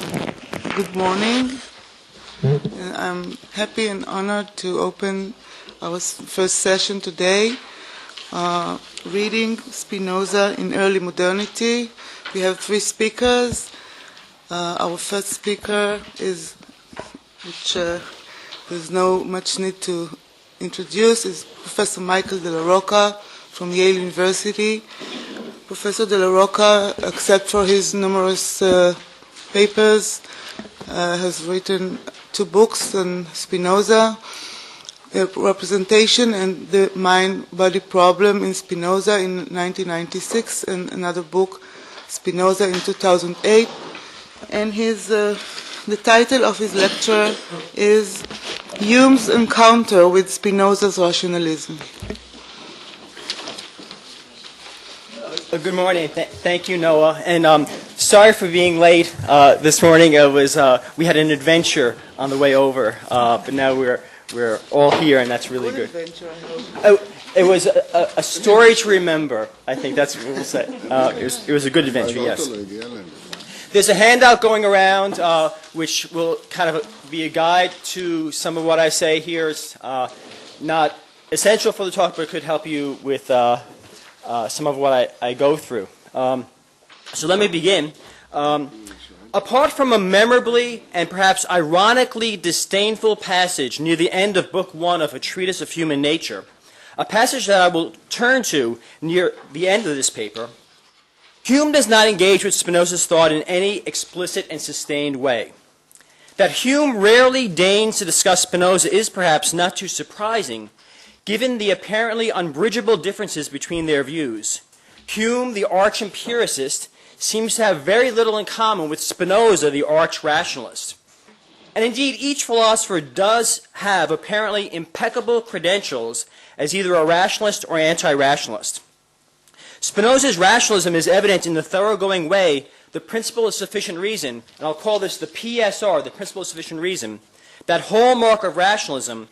Good morning. I'm happy and honored to open our first session today, reading Spinoza in Early Modernity. We have three speakers. Our first speaker is, which there's no much need to introduce, is Professor Michael Della-Rocca from Yale University. Professor Della-Rocca, except for his numerous papers, has written two books on Spinoza, Representation and the Mind-Body Problem in Spinoza in 1996, and another book, Spinoza, in 2008. And the title of his lecture is Hume's Encounter with Spinoza's Rationalism. Good morning. Thank you, Noah. And sorry for being late this morning. It was we had an adventure on the way over, but now we're all here, and that's really good. Adventure, I hope. It was a story to remember. I think that's what we'll say. It was a good adventure. Yes. There's a handout going around which will kind of be a guide to some of what I say here. It's not essential for the talk, but it could help you with some of what I go through. So let me begin. Apart from a memorably and perhaps ironically disdainful passage near the end of Book 1 of A Treatise of Human Nature, a passage that I will turn to near the end of this paper, Hume does not engage with Spinoza's thought in any explicit and sustained way. That Hume rarely deigns to discuss Spinoza is perhaps not too surprising, given the apparently unbridgeable differences between their views. Hume, the arch-empiricist, seems to have very little in common with Spinoza, the arch-rationalist. And indeed, each philosopher does have apparently impeccable credentials as either a rationalist or anti-rationalist. Spinoza's rationalism is evident in the thoroughgoing way the principle of sufficient reason, and I'll call this the PSR, the principle of sufficient reason, that hallmark of rationalism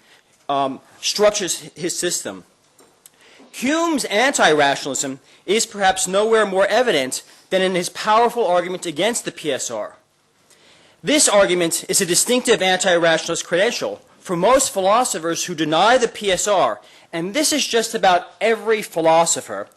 structures his system. Hume's anti-rationalism is perhaps nowhere more evident than in his powerful argument against the PSR. This argument is a distinctive anti-rationalist credential for most philosophers who deny the PSR, and this is just about every philosopher.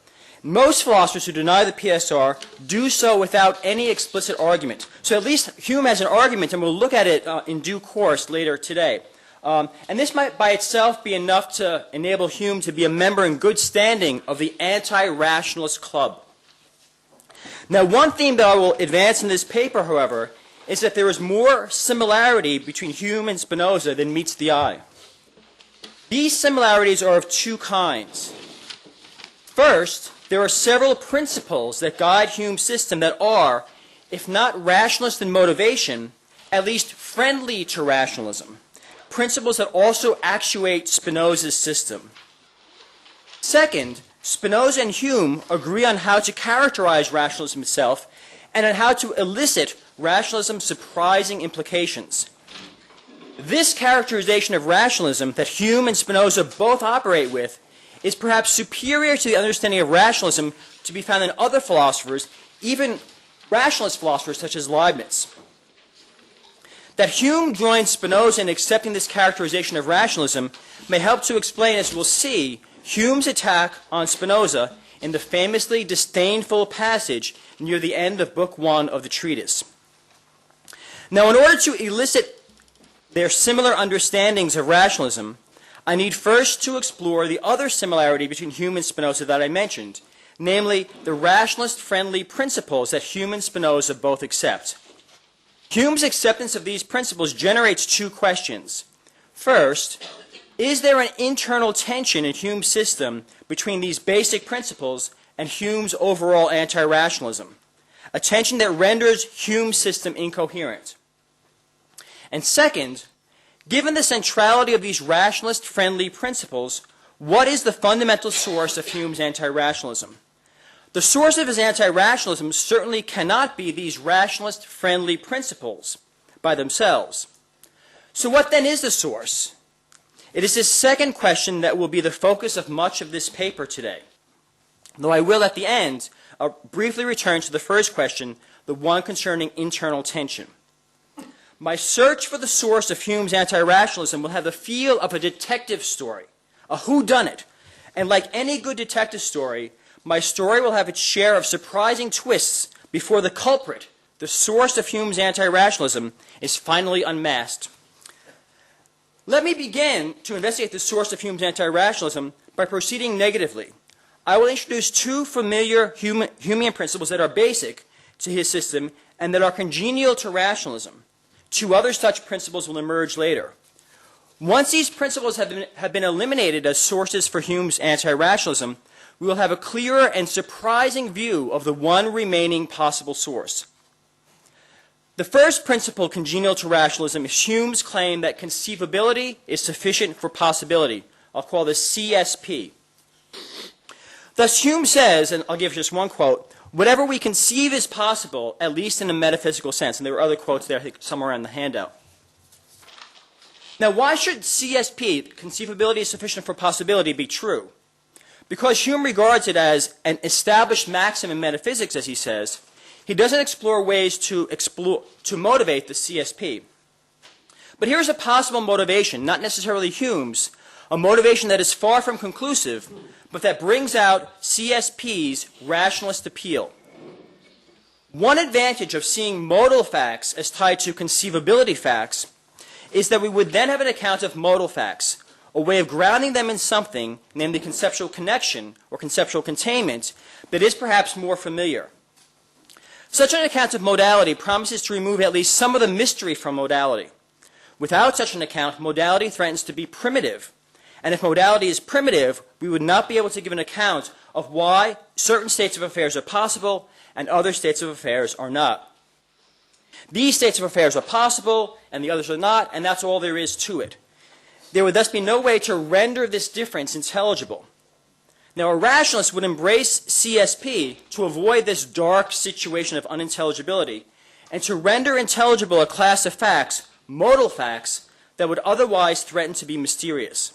Most philosophers who deny the PSR do so without any explicit argument. So at least Hume has an argument, and we'll look at it in due course later today. And this might by itself be enough to enable Hume to be a member in good standing of the anti-rationalist club. Now, one theme that I will advance in this paper, however, is that there is more similarity between Hume and Spinoza than meets the eye. These similarities are of two kinds. First, there are several principles that guide Hume's system that are, if not rationalist in motivation, at least friendly to rationalism. Principles that also actuate Spinoza's system. Second, Spinoza and Hume agree on how to characterize rationalism itself and on how to elicit rationalism's surprising implications. This characterization of rationalism that Hume and Spinoza both operate with is perhaps superior to the understanding of rationalism to be found in other philosophers, even rationalist philosophers such as Leibniz. That Hume joins Spinoza in accepting this characterization of rationalism may help to explain, as we'll see, Hume's attack on Spinoza in the famously disdainful passage near the end of Book 1 of the treatise. Now, in order to elicit their similar understandings of rationalism, I need first to explore the other similarity between Hume and Spinoza that I mentioned, namely the rationalist-friendly principles that Hume and Spinoza both accept. Hume's acceptance of these principles generates two questions. First, is there an internal tension in Hume's system between these basic principles and Hume's overall anti-rationalism? A tension that renders Hume's system incoherent. And second, given the centrality of these rationalist-friendly principles, what is the fundamental source of Hume's anti-rationalism? The source of his anti-rationalism certainly cannot be these rationalist-friendly principles by themselves. So what then is the source? It is this second question that will be the focus of much of this paper today. Though I will at the end briefly return to the first question, the one concerning internal tension. my search for the source of Hume's anti-rationalism will have the feel of a detective story, a whodunit. And like any good detective story, my story will have its share of surprising twists before the culprit, the source of Hume's anti-rationalism, is finally unmasked. Let me begin to investigate the source of Hume's anti-rationalism by proceeding negatively. I will introduce two familiar Humean principles that are basic to his system and that are congenial to rationalism. Two other such principles will emerge later. Once these principles have been eliminated as sources for Hume's anti-rationalism, we will have a clearer and surprising view of the one remaining possible source. The first principle congenial to rationalism is Hume's claim that conceivability is sufficient for possibility. I'll call this CSP. Thus Hume says, and I'll give just one quote, whatever we conceive is possible, at least in a metaphysical sense. And there were other quotes there, I think, somewhere in the handout. Now, why should CSP, conceivability is sufficient for possibility, be true? Because Hume regards it as an established maxim in metaphysics, as he says, he doesn't explore ways to motivate the CSP. But here's a possible motivation, not necessarily Hume's, a motivation that is far from conclusive, but that brings out CSP's rationalist appeal. One advantage of seeing modal facts as tied to conceivability facts is that we would then have an account of modal facts, a way of grounding them in something, namely conceptual connection or conceptual containment, that is perhaps more familiar. Such an account of modality promises to remove at least some of the mystery from modality. Without such an account, modality threatens to be primitive. And if modality is primitive, we would not be able to give an account of why certain states of affairs are possible and other states of affairs are not. These states of affairs are possible and the others are not, and that's all there is to it. There would thus be no way to render this difference intelligible. Now, a rationalist would embrace CSP to avoid this dark situation of unintelligibility and to render intelligible a class of facts, modal facts, that would otherwise threaten to be mysterious.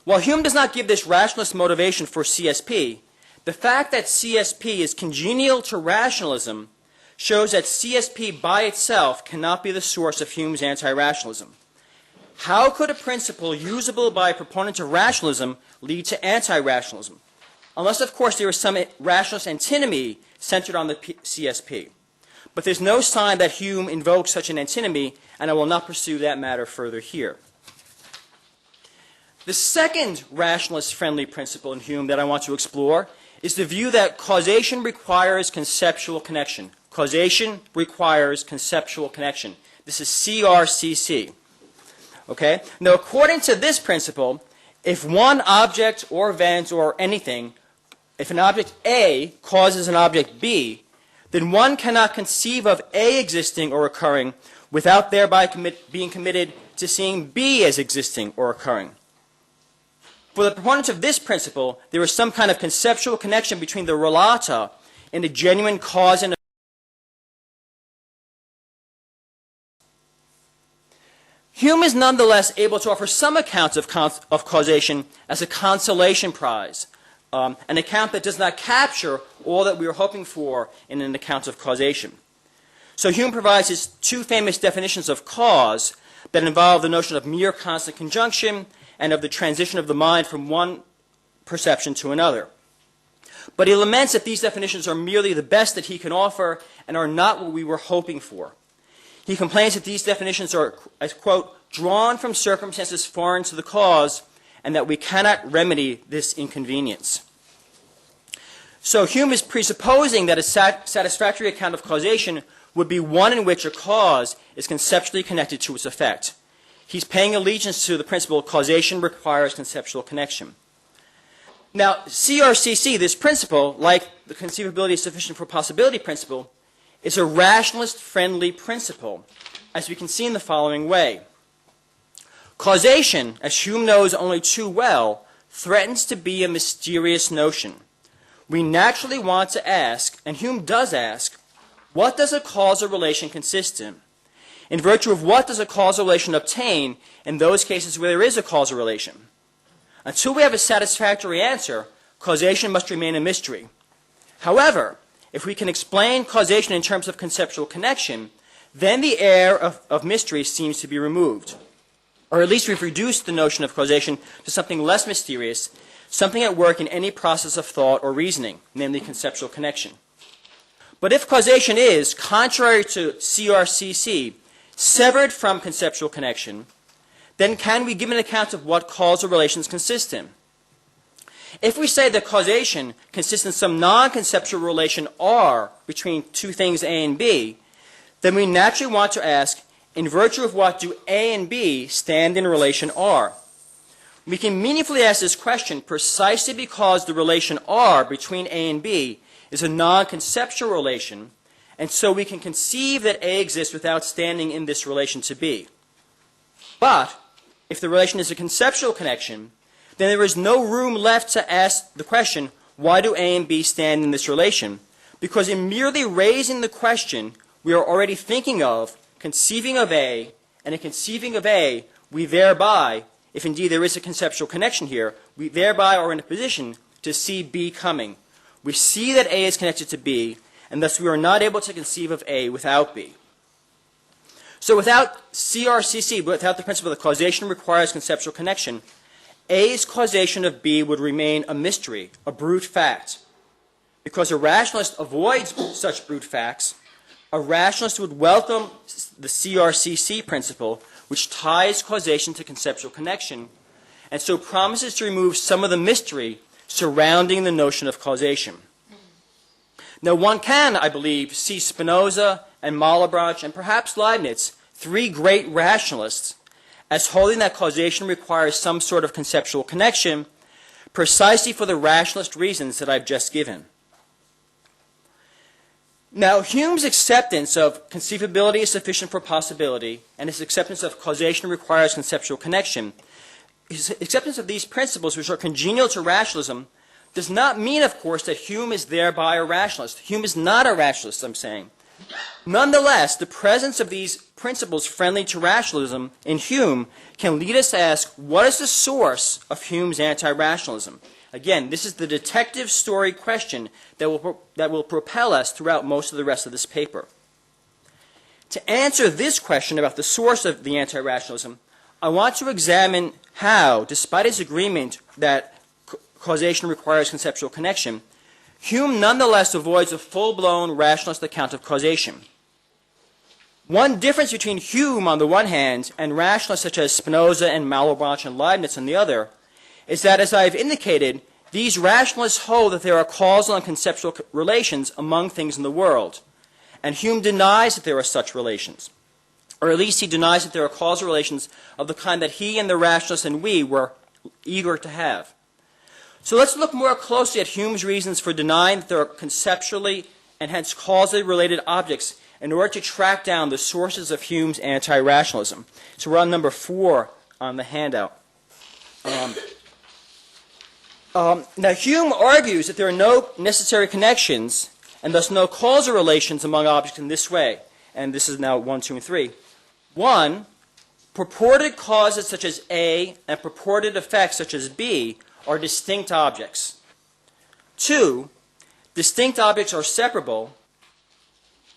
While Hume does not give this rationalist motivation for CSP, the fact that CSP is congenial to rationalism shows that CSP by itself cannot be the source of Hume's anti-rationalism. How could a principle usable by a proponent of rationalism lead to anti-rationalism? Unless, of course, there is some rationalist antinomy centered on the CSP. But there's no sign that Hume invokes such an antinomy, and I will not pursue that matter further here. The second rationalist-friendly principle in Hume that I want to explore is the view that causation requires conceptual connection. Causation requires conceptual connection. This is CRCC. Okay? Now, according to this principle, if one object or event or anything, if an object A causes an object B, then one cannot conceive of A existing or occurring without thereby being committed to seeing B as existing or occurring. For the proponents of this principle, there is some kind of conceptual connection between the relata and the genuine cause and effect. Hume is nonetheless able to offer some accounts of causation as a consolation prize, an account that does not capture all that we are hoping for in an account of causation. So Hume provides his two famous definitions of cause that involve the notion of mere constant conjunction and of the transition of the mind from one perception to another. But he laments that these definitions are merely the best that he can offer and are not what we were hoping for. He complains that these definitions are, as quote, drawn from circumstances foreign to the cause, and that we cannot remedy this inconvenience. So Hume is presupposing that a satisfactory account of causation would be one in which a cause is conceptually connected to its effect. He's paying allegiance to the principle causation requires conceptual connection. Now, CRCC, this principle, like the conceivability is sufficient for possibility principle, is a rationalist-friendly principle, as we can see in the following way. Causation, as Hume knows only too well, threatens to be a mysterious notion. We naturally want to ask, and Hume does ask, what does a causal relation consist in? In virtue of what does a causal relation obtain in those cases where there is a causal relation? Until we have a satisfactory answer, causation must remain a mystery. However, if we can explain causation in terms of conceptual connection, then the air of mystery seems to be removed. Or at least we've reduced the notion of causation to something less mysterious, something at work in any process of thought or reasoning, namely conceptual connection. But if causation is, contrary to CRCC, severed from conceptual connection, then can we give an account of what causal relations consist in? If we say that causation consists in some non-conceptual relation R between two things A and B, then we naturally want to ask, in virtue of what do A and B stand in relation R? We can meaningfully ask this question precisely because the relation R between A and B is a non-conceptual relation, and so we can conceive that A exists without standing in this relation to B. But if the relation is a conceptual connection, then there is no room left to ask the question, why do A and B stand in this relation? Because in merely raising the question, we are already thinking of, conceiving of A, and in conceiving of A, we thereby, if indeed there is a conceptual connection here, we thereby are in a position to see B coming. We see that A is connected to B, and thus we are not able to conceive of A without B. So without CRCC, without the principle that causation requires conceptual connection, A's causation of B would remain a mystery, a brute fact. Because a rationalist avoids such brute facts, a rationalist would welcome the CRCC principle, which ties causation to conceptual connection, and so promises to remove some of the mystery surrounding the notion of causation. Now one can, I believe, see Spinoza and Malebranche and perhaps Leibniz, three great rationalists, as holding that causation requires some sort of conceptual connection, precisely for the rationalist reasons that I've just given. Now, Hume's acceptance of conceivability is sufficient for possibility, and his acceptance of causation requires conceptual connection, his acceptance of these principles, which are congenial to rationalism, does not mean, of course, that Hume is thereby a rationalist. Hume is not a rationalist, I'm saying. Nonetheless, the presence of these principles friendly to rationalism in Hume can lead us to ask, what is the source of Hume's anti-rationalism? Again, this is the detective story question that will propel us throughout most of the rest of this paper. To answer this question about the source of the anti-rationalism, I want to examine how, despite his agreement that causation requires conceptual connection, Hume nonetheless avoids a full-blown rationalist account of causation. One difference between Hume on the one hand and rationalists such as Spinoza and Malebranche and Leibniz on the other is that, as I have indicated, these rationalists hold that there are causal and conceptual relations among things in the world, and Hume denies that there are such relations, or at least he denies that there are causal relations of the kind that he and the rationalists and we were eager to have. So let's look more closely at Hume's reasons for denying that there are conceptually and hence causally related objects in order to track down the sources of Hume's anti-rationalism. So we're on number 4 on the handout. Now Hume argues that there are no necessary connections and thus no causal relations among objects in this way. And this is now 1, 2, and 3. 1, purported causes such as A and purported effects such as B are distinct objects. 2, distinct objects are separable.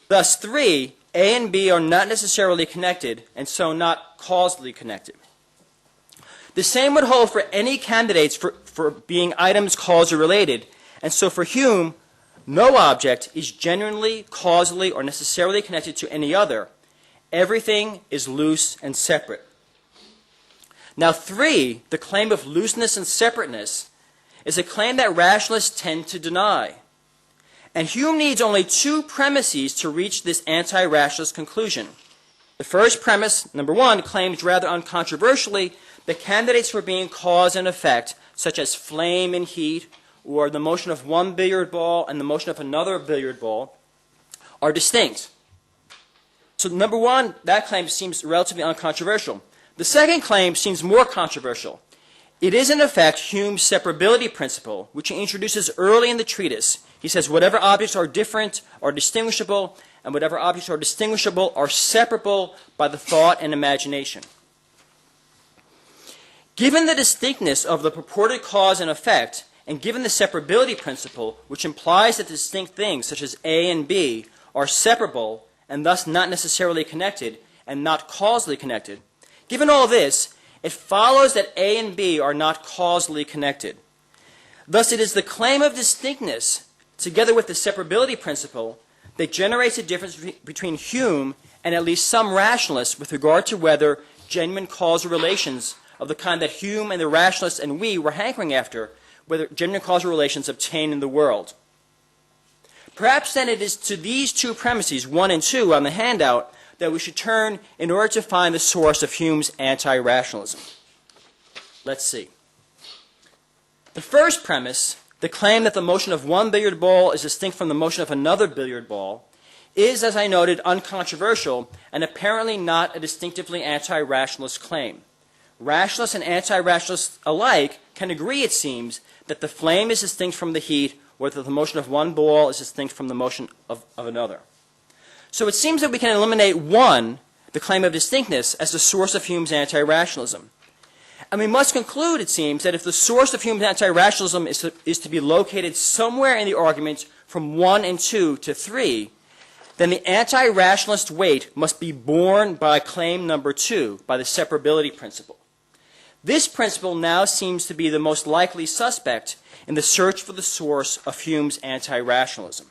Thus 3, A and B are not necessarily connected and so not causally connected. The same would hold for any candidates for being items causally related, and so for Hume, no object is genuinely, causally, or necessarily connected to any other. Everything is loose and separate. Now 3, the claim of looseness and separateness, is a claim that rationalists tend to deny. And Hume needs only 2 premises to reach this anti-rationalist conclusion. The first premise, number 1, claims rather uncontroversially that candidates for being cause and effect, such as flame and heat, or the motion of one billiard ball and the motion of another billiard ball, are distinct. So number 1, that claim seems relatively uncontroversial. The second claim seems more controversial. It is in effect Hume's separability principle, which he introduces early in the treatise. He says whatever objects are different are distinguishable, and whatever objects are distinguishable are separable by the thought and imagination. Given the distinctness of the purported cause and effect, and given the separability principle, which implies that distinct things such as A and B are separable and thus not necessarily connected and not causally connected. Given all this, it follows that A and B are not causally connected. Thus, it is the claim of distinctness, together with the separability principle, that generates a difference between Hume and at least some rationalists with regard to whether genuine causal relations of the kind that Hume and the rationalists and we were hankering after, whether genuine causal relations obtain in the world. Perhaps then it is to these two premises, 1 and 2 on the handout, that we should turn in order to find the source of Hume's anti-rationalism. Let's see. The first premise, the claim that the motion of one billiard ball is distinct from the motion of another billiard ball, is, as I noted, uncontroversial and apparently not a distinctively anti-rationalist claim. Rationalists and anti-rationalists alike can agree, it seems, that the flame is distinct from the heat, or that the motion of one ball is distinct from the motion of another. So it seems that we can eliminate one, the claim of distinctness, as the source of Hume's anti-rationalism. And we must conclude, it seems, that if the source of Hume's anti-rationalism is to be located somewhere in the argument from 1 and 2 to 3, then the anti-rationalist weight must be borne by claim number 2, by the separability principle. This principle now seems to be the most likely suspect in the search for the source of Hume's anti-rationalism.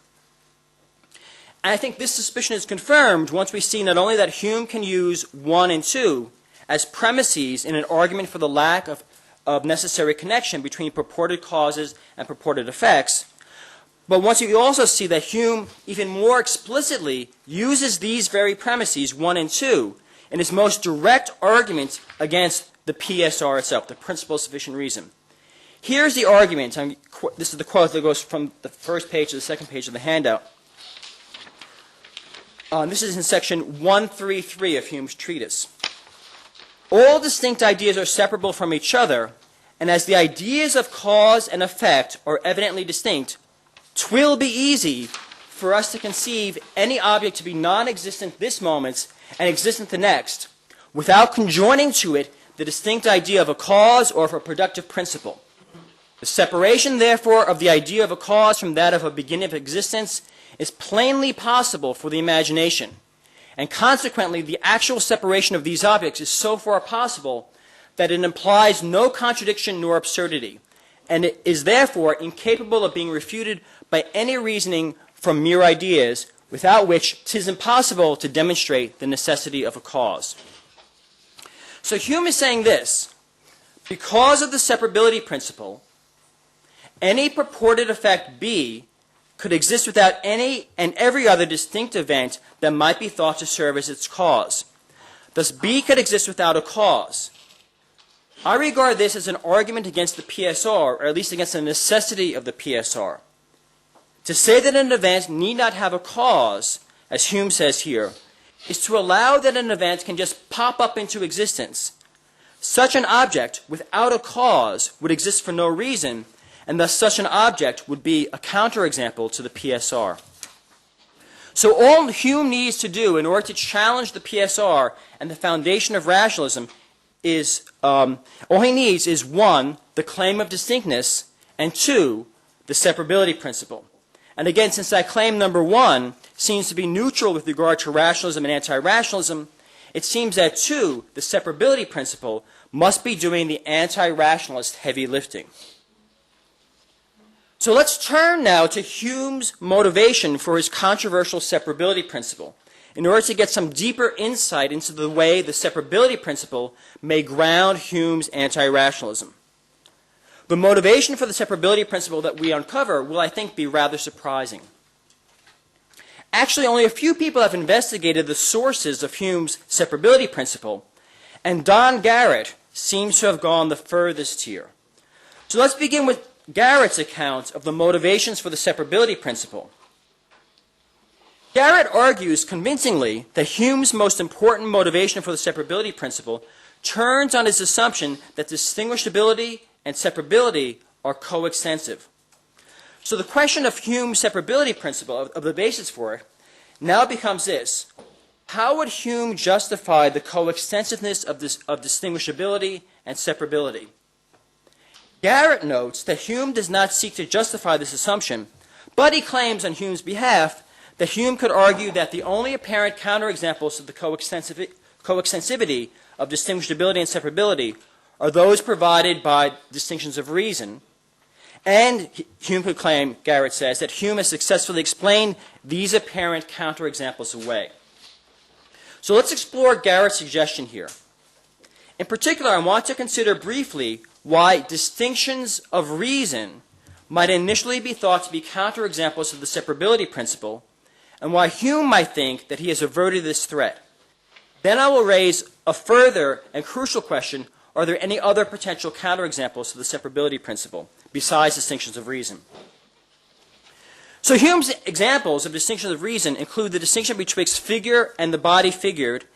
And I think this suspicion is confirmed once we see not only that Hume can use 1 and 2 as premises in an argument for the lack of necessary connection between purported causes and purported effects, but once you also see that Hume even more explicitly uses these very premises, 1 and 2, in his most direct argument against the PSR itself, the principle of sufficient reason. Here's the argument. This is the quote that goes from the first page to the second page of the handout. This is in section 133 of Hume's treatise. All distinct ideas are separable from each other, and as the ideas of cause and effect are evidently distinct, 'twill be easy for us to conceive any object to be non-existent this moment and existent the next, without conjoining to it the distinct idea of a cause or of a productive principle. The separation, therefore, of the idea of a cause from that of a beginning of existence is plainly possible for the imagination, and consequently the actual separation of these objects is so far possible that it implies no contradiction nor absurdity, and it is therefore incapable of being refuted by any reasoning from mere ideas, without which 'tis impossible to demonstrate the necessity of a cause. So Hume is saying this: because of the separability principle, any purported effect B could exist without any and every other distinct event that might be thought to serve as its cause. Thus B could exist without a cause. I regard this as an argument against the PSR, or at least against the necessity of the PSR. To say that an event need not have a cause, as Hume says here, is to allow that an event can just pop up into existence. Such an object, without a cause, would exist for no reason, and thus such an object would be a counterexample to the PSR. So all Hume needs to do in order to challenge the PSR and the foundation of rationalism is, all he needs is 1, the claim of distinctness, and 2, the separability principle. And again, since that claim number 1 seems to be neutral with regard to rationalism and anti-rationalism, it seems that 2, the separability principle, must be doing the anti-rationalist heavy lifting. So let's turn now to Hume's motivation for his controversial separability principle, in order to get some deeper insight into the way the separability principle may ground Hume's anti-rationalism. The motivation for the separability principle that we uncover will, I think, be rather surprising. Actually, only a few people have investigated the sources of Hume's separability principle, and Don Garrett seems to have gone the furthest here. So let's begin with Garrett's account of the motivations for the separability principle. Garrett argues convincingly that Hume's most important motivation for the separability principle turns on his assumption that distinguishability and separability are coextensive. So the question of Hume's separability principle, of the basis for it, now becomes this: how would Hume justify the coextensiveness of distinguishability and separability? Garrett notes that Hume does not seek to justify this assumption, but he claims on Hume's behalf that Hume could argue that the only apparent counterexamples of the coextensivity of distinguishability and separability are those provided by distinctions of reason. And Hume could claim, Garrett says, that Hume has successfully explained these apparent counterexamples away. So let's explore Garrett's suggestion here. In particular, I want to consider briefly why distinctions of reason might initially be thought to be counterexamples of the separability principle, and why Hume might think that he has averted this threat. Then I will raise a further and crucial question: are there any other potential counterexamples of the separability principle besides distinctions of reason? So Hume's examples of distinctions of reason include the distinction betwixt figure and the body figured,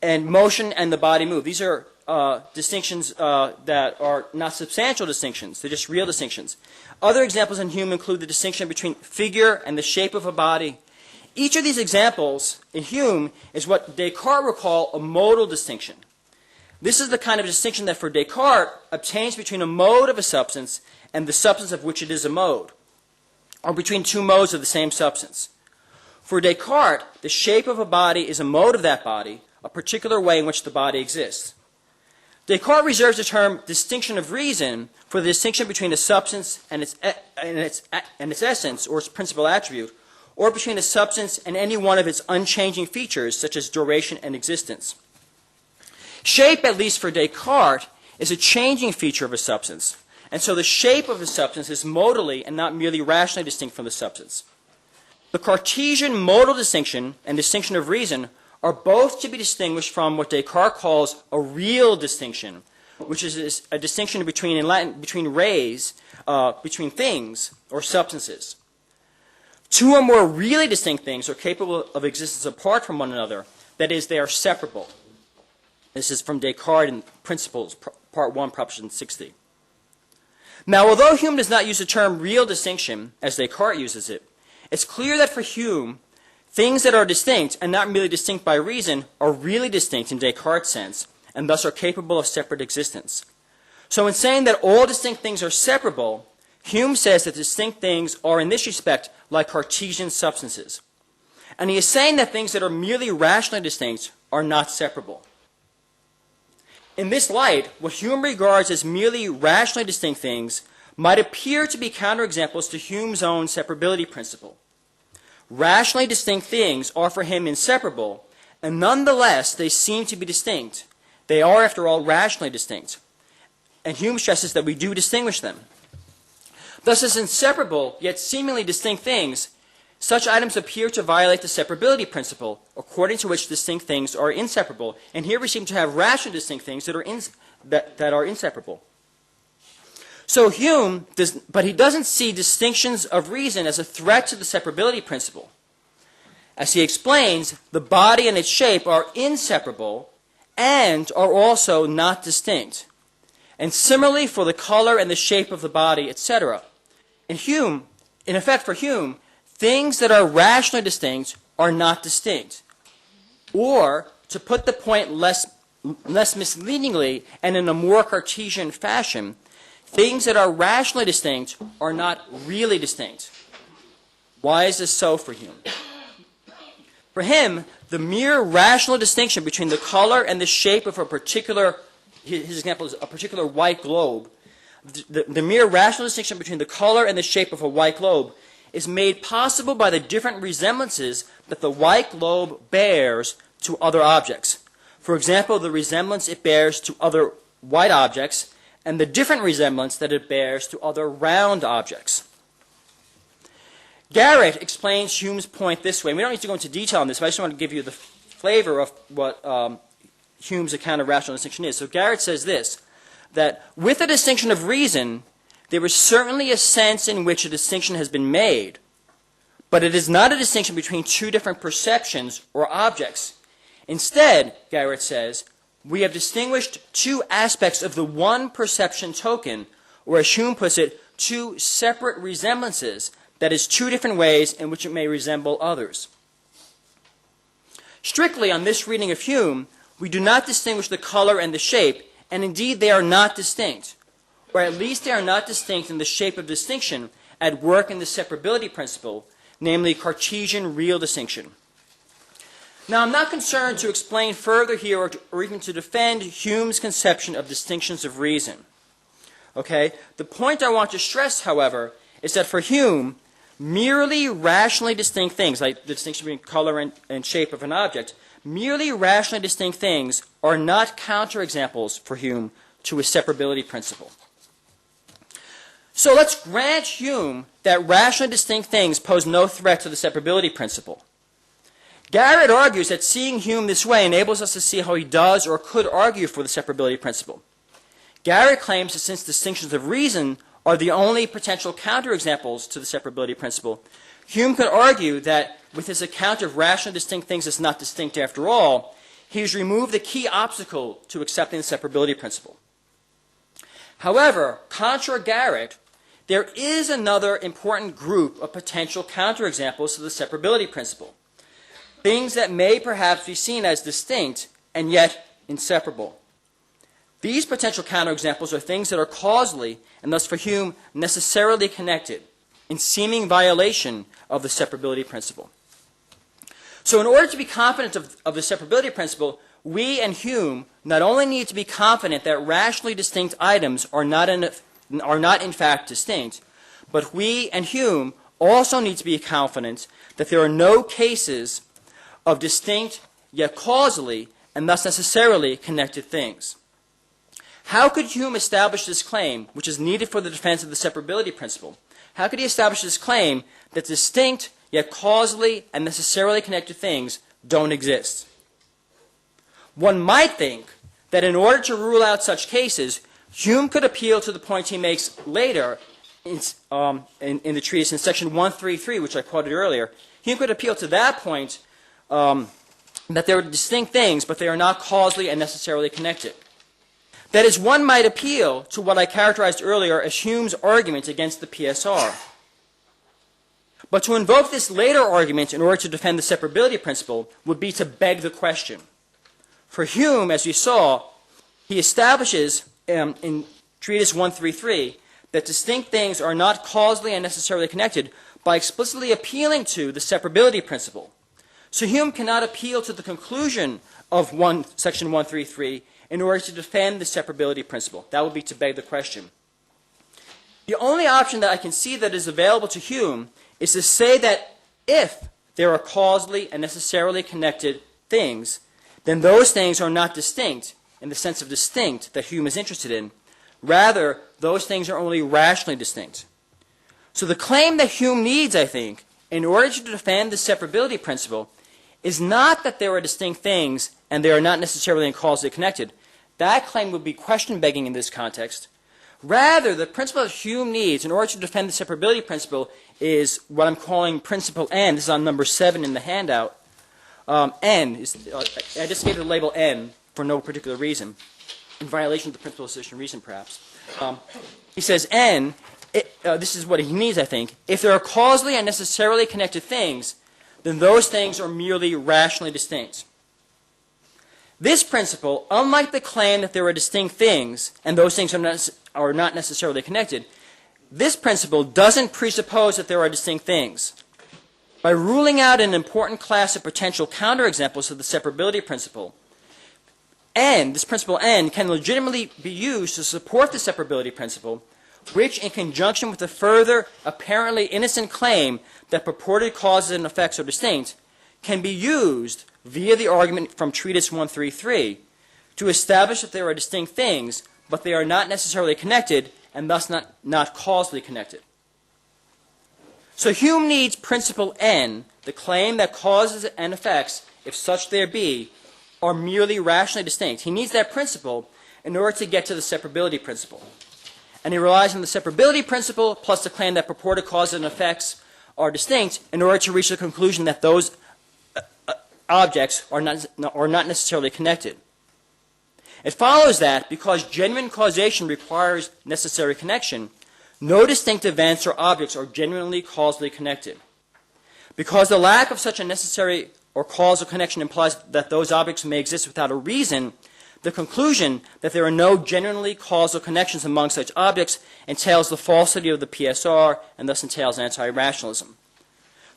and motion and the body moved. These are distinctions that are not substantial distinctions. They're just real distinctions. Other examples in Hume include the distinction between figure and the shape of a body. Each of these examples in Hume is what Descartes would call a modal distinction. This is the kind of distinction that for Descartes obtains between a mode of a substance and the substance of which it is a mode, or between two modes of the same substance. For Descartes, the shape of a body is a mode of that body, a particular way in which the body exists. Descartes reserves the term distinction of reason for the distinction between a substance and its essence, or its principal attribute, or between a substance and any one of its unchanging features, such as duration and existence. Shape, at least for Descartes, is a changing feature of a substance, and so the shape of a substance is modally and not merely rationally distinct from the substance. The Cartesian modal distinction and distinction of reason are both to be distinguished from what Descartes calls a real distinction, which is a distinction between, in Latin, between res, between things or substances. Two or more really distinct things are capable of existence apart from one another. That is, they are separable. This is from Descartes in Principles, Part 1, Proposition 60. Now, although Hume does not use the term real distinction, as Descartes uses it, it's clear that for Hume, things that are distinct, and not merely distinct by reason, are really distinct in Descartes' sense, and thus are capable of separate existence. So in saying that all distinct things are separable, Hume says that distinct things are in this respect like Cartesian substances. And he is saying that things that are merely rationally distinct are not separable. In this light, what Hume regards as merely rationally distinct things might appear to be counterexamples to Hume's own separability principle. Rationally distinct things are for him inseparable, and nonetheless they seem to be distinct. They are, after all, rationally distinct. And Hume stresses that we do distinguish them. Thus, as inseparable, yet seemingly distinct things, such items appear to violate the separability principle, according to which distinct things are inseparable. And here we seem to have rationally distinct things that are inseparable. So Hume but he doesn't see distinctions of reason as a threat to the separability principle. As he explains, the body and its shape are inseparable and are also not distinct. And similarly for the color and the shape of the body, etc. In effect for Hume, things that are rationally distinct are not distinct. Or, to put the point less misleadingly and in a more Cartesian fashion, things that are rationally distinct are not really distinct. Why is this so for Hume? For him, the mere rational distinction between the color and the shape of a particular, his example is a particular white globe, the mere rational distinction between the color and the shape of a white globe is made possible by the different resemblances that the white globe bears to other objects. For example, the resemblance it bears to other white objects, and the different resemblance that it bears to other round objects. Garrett explains Hume's point this way. We don't need to go into detail on this, but I just want to give you the flavor of what Hume's account of rational distinction is. So Garrett says this, that with a distinction of reason, there is certainly a sense in which a distinction has been made, but it is not a distinction between two different perceptions or objects. Instead, Garrett says, we have distinguished two aspects of the one perception token, or as Hume puts it, two separate resemblances, that is, two different ways in which it may resemble others. Strictly on this reading of Hume, we do not distinguish the color and the shape, and indeed they are not distinct, or at least they are not distinct in the shape of distinction at work in the separability principle, namely Cartesian real distinction. Now, I'm not concerned to explain further here or even to defend Hume's conception of distinctions of reason. Okay? The point I want to stress, however, is that for Hume, merely rationally distinct things, like the distinction between color and shape of an object, merely rationally distinct things are not counterexamples for Hume to a separability principle. So let's grant Hume that rationally distinct things pose no threat to the separability principle. Garrett argues that seeing Hume this way enables us to see how he does or could argue for the separability principle. Garrett claims that since distinctions of reason are the only potential counterexamples to the separability principle, Hume could argue that with his account of rationally distinct things as not distinct after all, he has removed the key obstacle to accepting the separability principle. However, contra Garrett, there is another important group of potential counterexamples to the separability principle. Things that may perhaps be seen as distinct and yet inseparable. These potential counterexamples are things that are causally, and thus for Hume, necessarily connected, in seeming violation of the separability principle. So in order to be confident of the separability principle, we and Hume not only need to be confident that rationally distinct items are not in fact distinct, but we and Hume also need to be confident that there are no cases of distinct yet causally and thus necessarily connected things. How could Hume establish this claim, which is needed for the defense of the separability principle? How could he establish this claim that distinct yet causally and necessarily connected things don't exist? One might think that in order to rule out such cases, Hume could appeal to the point he makes later in the treatise in section 133, which I quoted earlier. Hume could appeal to that point that there are distinct things, but they are not causally and necessarily connected. That is, one might appeal to what I characterized earlier as Hume's argument against the PSR. But to invoke this later argument in order to defend the separability principle would be to beg the question. For Hume, as we saw, he establishes in Treatise 133 that distinct things are not causally and necessarily connected by explicitly appealing to the separability principle. So Hume cannot appeal to the conclusion of section 133 in order to defend the separability principle. That would be to beg the question. The only option that I can see that is available to Hume is to say that if there are causally and necessarily connected things, then those things are not distinct in the sense of distinct that Hume is interested in. Rather, those things are only rationally distinct. So the claim that Hume needs, I think, in order to defend the separability principle is not that there are distinct things and they are not necessarily causally connected. That claim would be question-begging in this context. Rather, the principle that Hume needs in order to defend the separability principle is what I'm calling principle N. This is on number 7 in the handout. N is, I just gave it the label N for no particular reason, in violation of the principle of sufficient reason, perhaps. He says N, this is what he needs, I think. If there are causally and necessarily connected things, then those things are merely rationally distinct. This principle, unlike the claim that there are distinct things and those things are not necessarily connected, this principle doesn't presuppose that there are distinct things. By ruling out an important class of potential counterexamples to the separability principle, this principle N can legitimately be used to support the separability principle, which, in conjunction with the further apparently innocent claim that purported causes and effects are distinct, can be used via the argument from Treatise 133 to establish that there are distinct things, but they are not necessarily connected and thus not causally connected. So Hume needs principle N, the claim that causes and effects, if such there be, are merely rationally distinct. He needs that principle in order to get to the separability principle. And he relies on the separability principle plus the claim that purported causes and effects are distinct in order to reach the conclusion that those objects are not necessarily connected. It follows that because genuine causation requires necessary connection, no distinct events or objects are genuinely causally connected. Because the lack of such a necessary or causal connection implies that those objects may exist without a reason, the conclusion that there are no genuinely causal connections among such objects entails the falsity of the PSR and thus entails anti-rationalism.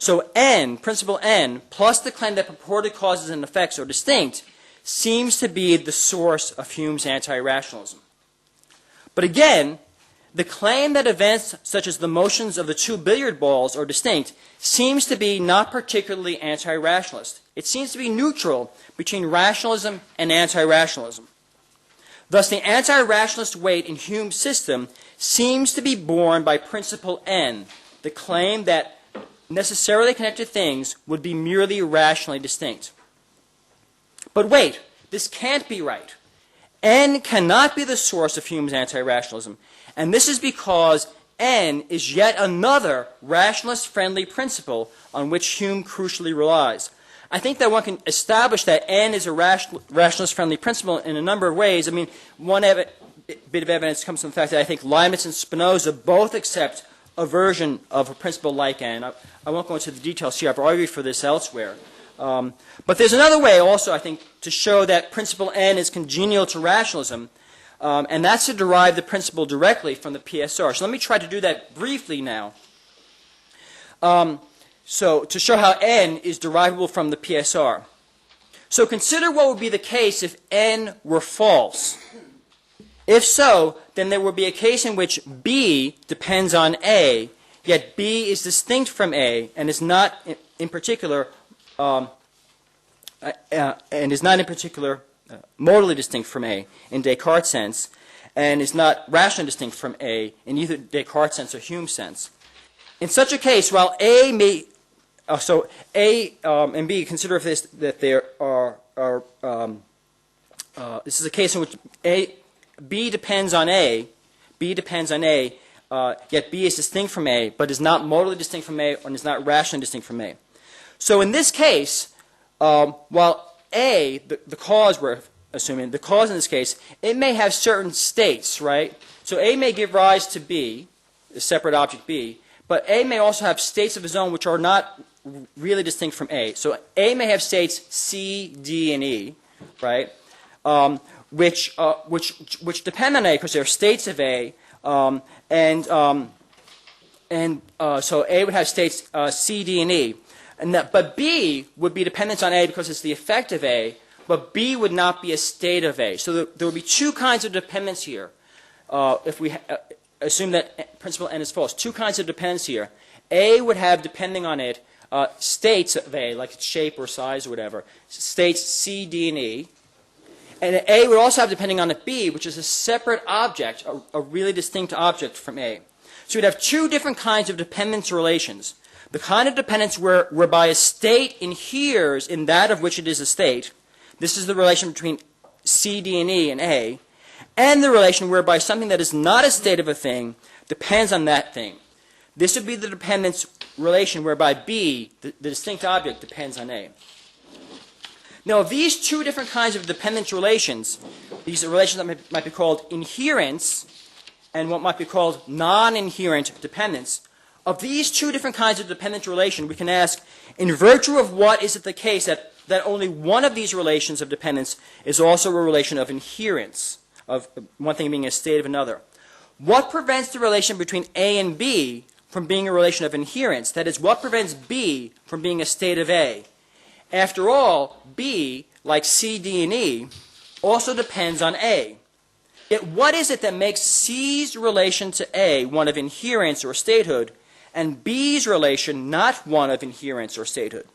So N, principle N, plus the claim that purported causes and effects are distinct, seems to be the source of Hume's anti-rationalism. But again, the claim that events such as the motions of the two billiard balls are distinct seems to be not particularly anti-rationalist. It seems to be neutral between rationalism and anti-rationalism. Thus, the anti-rationalist weight in Hume's system seems to be borne by principle N, the claim that necessarily connected things would be merely rationally distinct. But wait, this can't be right. N cannot be the source of Hume's anti-rationalism, and this is because N is yet another rationalist-friendly principle on which Hume crucially relies. I think that one can establish that N is a rationalist-friendly principle in a number of ways. I mean, one bit of evidence comes from the fact that I think Leibniz and Spinoza both accept a version of a principle like N. I won't go into the details here. I've argued for this elsewhere. But there's another way also, I think, to show that principle N is congenial to rationalism, and that's to derive the principle directly from the PSR. So let me try to do that briefly now. So to show how N is derivable from the PSR. So consider what would be the case if N were false. If so, then there would be a case in which B depends on A, yet B is distinct from A and is not in particular modally distinct from A in Descartes' sense, and is not rationally distinct from A in either Descartes' sense or Hume's sense. In such a case, while A may so A and B, consider if this that there are this is a case in which B depends on A, yet B is distinct from A, but is not modally distinct from A and is not rationally distinct from A. So in this case, while A, the cause we're assuming, the cause in this case, it may have certain states, right? So A may give rise to B, the separate object B, but A may also have states of its own which are not really distinct from A. So A may have states C, D, and E, right? Which depend on A because they're states of A, so A would have states C, D, and E. But B would be dependent on A because it's the effect of A, but B would not be a state of A. So there would be two kinds of dependence here. If we assume that principle N is false, two kinds of dependence here. A would have, depending on it, states of A, like its shape or size or whatever, states C, D, and E. And A would also have, depending on it, B, which is a separate object, a really distinct object from A. So we'd have two different kinds of dependence relations. The kind of dependence whereby a state inheres in that of which it is a state. This is the relation between C, D, and E and A. And the relation whereby something that is not a state of a thing depends on that thing. This would be the dependence relation whereby B, the distinct object, depends on A. Now, these two different kinds of dependence relations, these are relations that might be called inherence and what might be called non-inherent dependence. Of these two different kinds of dependent relation, we can ask, in virtue of what is it the case that only one of these relations of dependence is also a relation of inherence, of one thing being a state of another? What prevents the relation between A and B from being a relation of inherence? That is, what prevents B from being a state of A? After all, B, like C, D, and E, also depends on A. Yet what is it that makes C's relation to A one of inherence or statehood, and B's relation not one of inherence or statehood?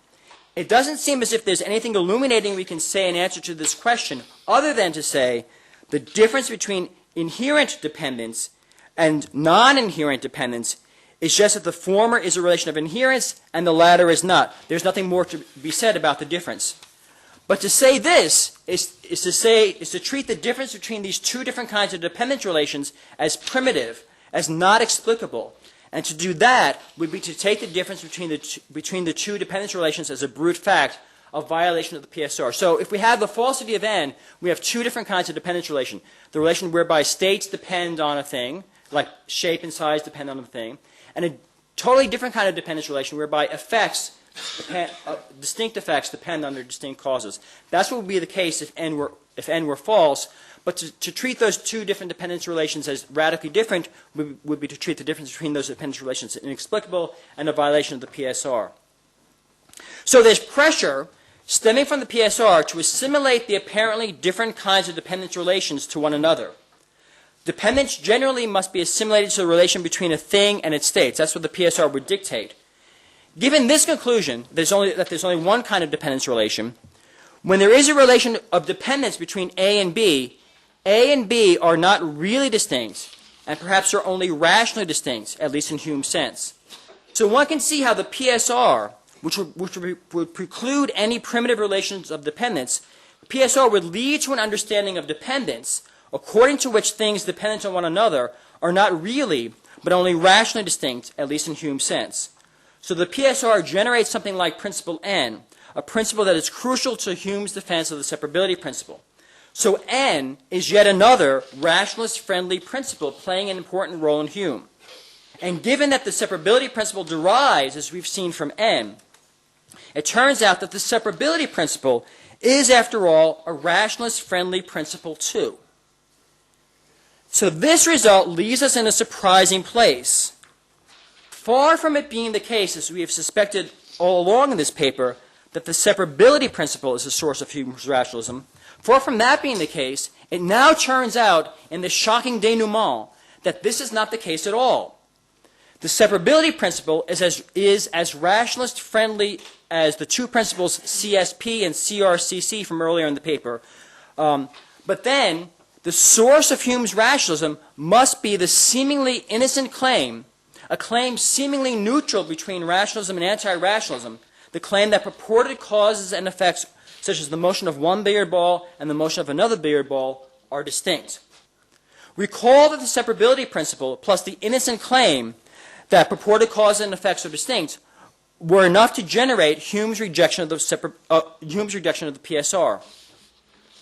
It doesn't seem as if there's anything illuminating we can say in answer to this question other than to say the difference between inherent dependence and non-inherent dependence is just that the former is a relation of inherence and the latter is not. There's nothing more to be said about the difference. But to say this is to treat the difference between these two different kinds of dependence relations as primitive, as not explicable. And to do that would be to take the difference between the two dependence relations as a brute fact, a violation of the PSR. So if we have the falsity of N, we have two different kinds of dependence relation. The relation whereby states depend on a thing, like shape and size depend on a thing, and a totally different kind of dependence relation whereby distinct effects depend on their distinct causes. That's what would be the case if N were false. But to treat those two different dependence relations as radically different would be to treat the difference between those dependence relations as inexplicable and a violation of the PSR. So there's pressure stemming from the PSR to assimilate the apparently different kinds of dependence relations to one another. Dependence generally must be assimilated to the relation between a thing and its states. That's what the PSR would dictate. Given this conclusion, that there's only one kind of dependence relation, when there is a relation of dependence between A and B are not really distinct, and perhaps are only rationally distinct, at least in Hume's sense. So one can see how the PSR, which would preclude any primitive relations of dependence, PSR would lead to an understanding of dependence, according to which things dependent on one another are not really, but only rationally distinct, at least in Hume's sense. So the PSR generates something like principle N, a principle that is crucial to Hume's defense of the separability principle. So N is yet another rationalist-friendly principle playing an important role in Hume. And given that the separability principle derives, as we've seen, from N, it turns out that the separability principle is, after all, a rationalist-friendly principle too. So this result leaves us in a surprising place. Far from it being the case, as we have suspected all along in this paper, that the separability principle is the source of Hume's rationalism, far from that being the case, it now turns out in the shocking denouement that this is not the case at all. The separability principle is as rationalist-friendly as the two principles CSP and CRCC from earlier in the paper. But then, the source of Hume's rationalism must be the seemingly innocent claim, a claim seemingly neutral between rationalism and anti-rationalism, the claim that purported causes and effects, such as the motion of one billiard ball and the motion of another billiard ball, are distinct. Recall that the separability principle plus the innocent claim that purported causes and effects are distinct were enough to generate Hume's rejection of the PSR.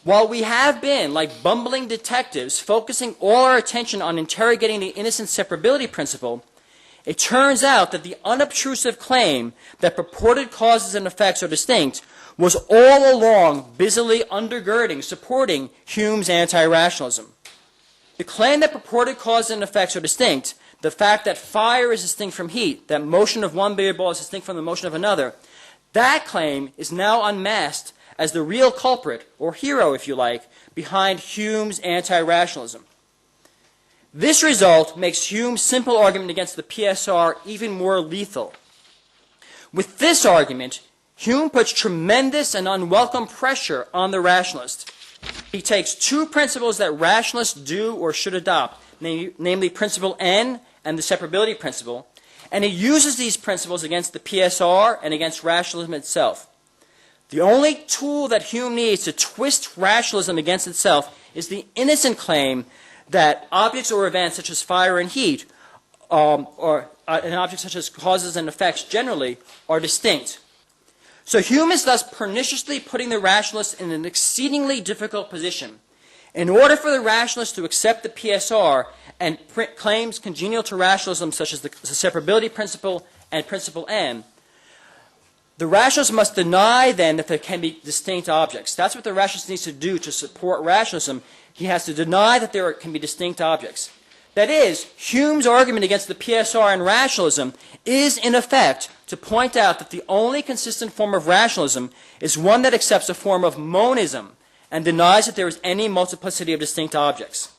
While we have been, like bumbling detectives, focusing all our attention on interrogating the innocent separability principle, it turns out that the unobtrusive claim that purported causes and effects are distinct was all along busily undergirding, supporting Hume's anti-rationalism. The claim that purported causes and effects are distinct, the fact that fire is distinct from heat, that motion of one billiard ball is distinct from the motion of another, that claim is now unmasked as the real culprit, or hero if you like, behind Hume's anti-rationalism. This result makes Hume's simple argument against the PSR even more lethal. With this argument, Hume puts tremendous and unwelcome pressure on the rationalist. He takes two principles that rationalists do or should adopt, namely principle N and the separability principle, and he uses these principles against the PSR and against rationalism itself. The only tool that Hume needs to twist rationalism against itself is the innocent claim that objects or events such as fire and heat, and objects such as causes and effects generally, are distinct. So Hume is thus perniciously putting the rationalist in an exceedingly difficult position. In order for the rationalist to accept the PSR and claims congenial to rationalism such as the separability principle and principle N, the rationalist must deny then that there can be distinct objects. That's what the rationalist needs to do to support rationalism. He has to deny that there can be distinct objects. That is, Hume's argument against the PSR and rationalism is, in effect, to point out that the only consistent form of rationalism is one that accepts a form of monism and denies that there is any multiplicity of distinct objects.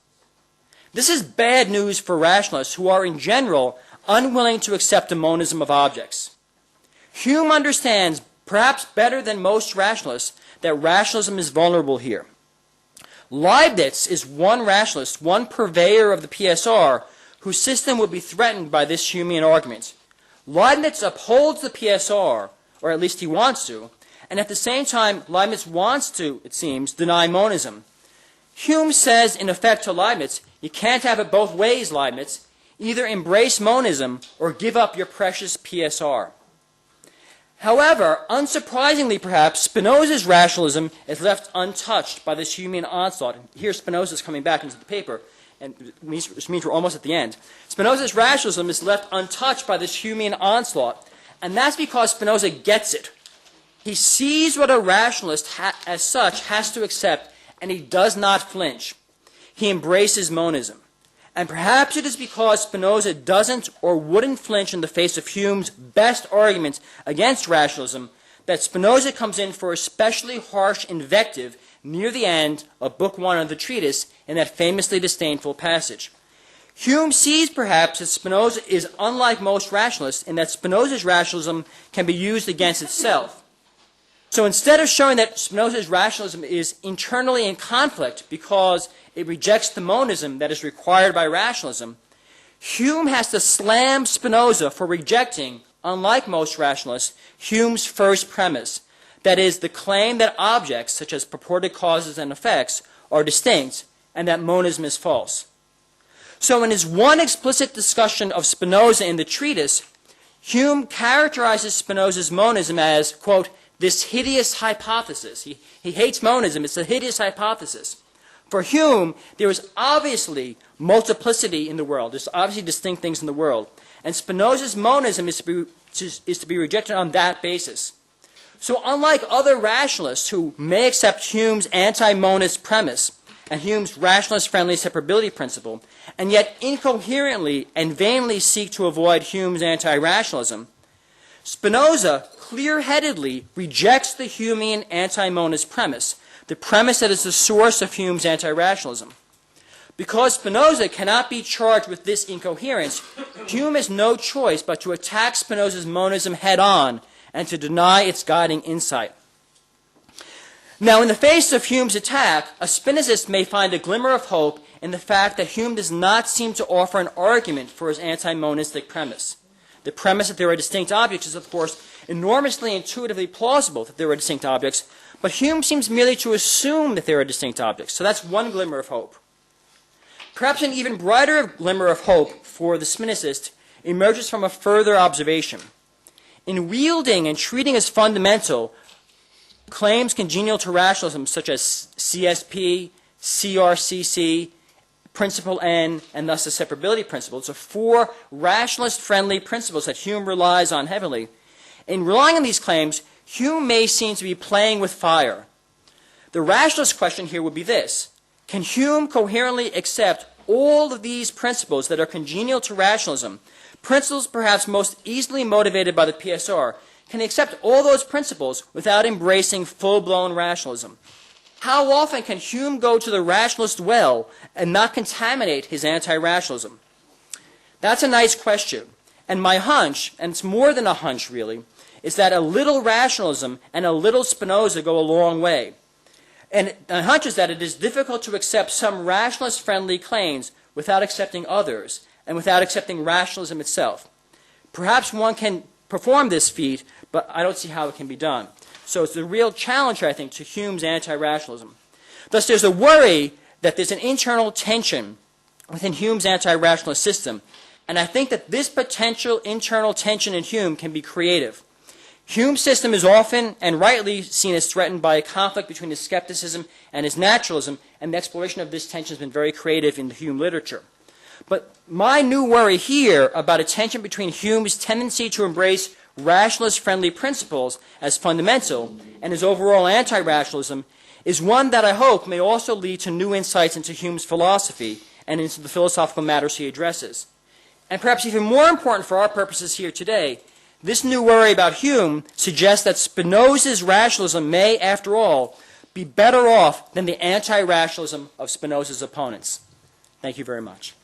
This is bad news for rationalists who are, in general, unwilling to accept a monism of objects. Hume understands, perhaps better than most rationalists, that rationalism is vulnerable here. Leibniz is one rationalist, one purveyor of the PSR, whose system would be threatened by this Humean argument. Leibniz upholds the PSR, or at least he wants to, and at the same time Leibniz wants to, it seems, deny monism. Hume says, in effect, to Leibniz, you can't have it both ways, Leibniz. Either embrace monism or give up your precious PSR. However, unsurprisingly perhaps, Spinoza's rationalism is left untouched by this Humean onslaught. Here Spinoza is coming back into the paper, and which means we're almost at the end. Spinoza's rationalism is left untouched by this Humean onslaught, and that's because Spinoza gets it. He sees what a rationalist as such has to accept, and he does not flinch. He embraces monism. And perhaps it is because Spinoza doesn't or wouldn't flinch in the face of Hume's best arguments against rationalism that Spinoza comes in for especially harsh invective near the end of Book 1 of the treatise in that famously disdainful passage. Hume sees perhaps that Spinoza is unlike most rationalists in that Spinoza's rationalism can be used against itself. So instead of showing that Spinoza's rationalism is internally in conflict because it rejects the monism that is required by rationalism, Hume has to slam Spinoza for rejecting, unlike most rationalists, Hume's first premise, that is, the claim that objects, such as purported causes and effects, are distinct and that monism is false. So in his one explicit discussion of Spinoza in the treatise, Hume characterizes Spinoza's monism as, quote, this hideous hypothesis. He hates monism. It's a hideous hypothesis. For Hume, there is obviously multiplicity in the world. There's obviously distinct things in the world. And Spinoza's monism is to be rejected on that basis. So unlike other rationalists who may accept Hume's anti-monist premise and Hume's rationalist-friendly separability principle, and yet incoherently and vainly seek to avoid Hume's anti-rationalism, Spinoza clear-headedly rejects the Humean anti-monist premise, the premise that is the source of Hume's anti-rationalism. Because Spinoza cannot be charged with this incoherence, Hume has no choice but to attack Spinoza's monism head-on and to deny its guiding insight. Now, in the face of Hume's attack, a Spinozist may find a glimmer of hope in the fact that Hume does not seem to offer an argument for his anti-monistic premise. The premise that there are distinct objects is, of course, enormously intuitively plausible that there are distinct objects, but Hume seems merely to assume that there are distinct objects. So that's one glimmer of hope. Perhaps an even brighter glimmer of hope for the Spinozist emerges from a further observation. In wielding and treating as fundamental claims congenial to rationalism such as CSP, CRCC, Principle N, and thus the separability principle, it's four rationalist-friendly principles that Hume relies on heavily. In relying on these claims, Hume may seem to be playing with fire. The rationalist question here would be this: can Hume coherently accept all of these principles that are congenial to rationalism, principles perhaps most easily motivated by the PSR? Can he accept all those principles without embracing full-blown rationalism? How often can Hume go to the rationalist well and not contaminate his anti-rationalism? That's a nice question. And my hunch, and it's more than a hunch really, is that a little rationalism and a little Spinoza go a long way. And the hunch is that it is difficult to accept some rationalist-friendly claims without accepting others and without accepting rationalism itself. Perhaps one can perform this feat, but I don't see how it can be done. So it's a real challenge, I think, to Hume's anti-rationalism. Thus, there's a worry that there's an internal tension within Hume's anti-rationalist system, and I think that this potential internal tension in Hume can be creative. Hume's system is often and rightly seen as threatened by a conflict between his skepticism and his naturalism, and the exploration of this tension has been very creative in the Hume literature. But my new worry here about a tension between Hume's tendency to embrace rationalist-friendly principles as fundamental and his overall anti-rationalism is one that I hope may also lead to new insights into Hume's philosophy and into the philosophical matters he addresses. And perhaps even more important for our purposes here today, this new worry about Hume suggests that Spinoza's rationalism may, after all, be better off than the anti-rationalism of Spinoza's opponents. Thank you very much.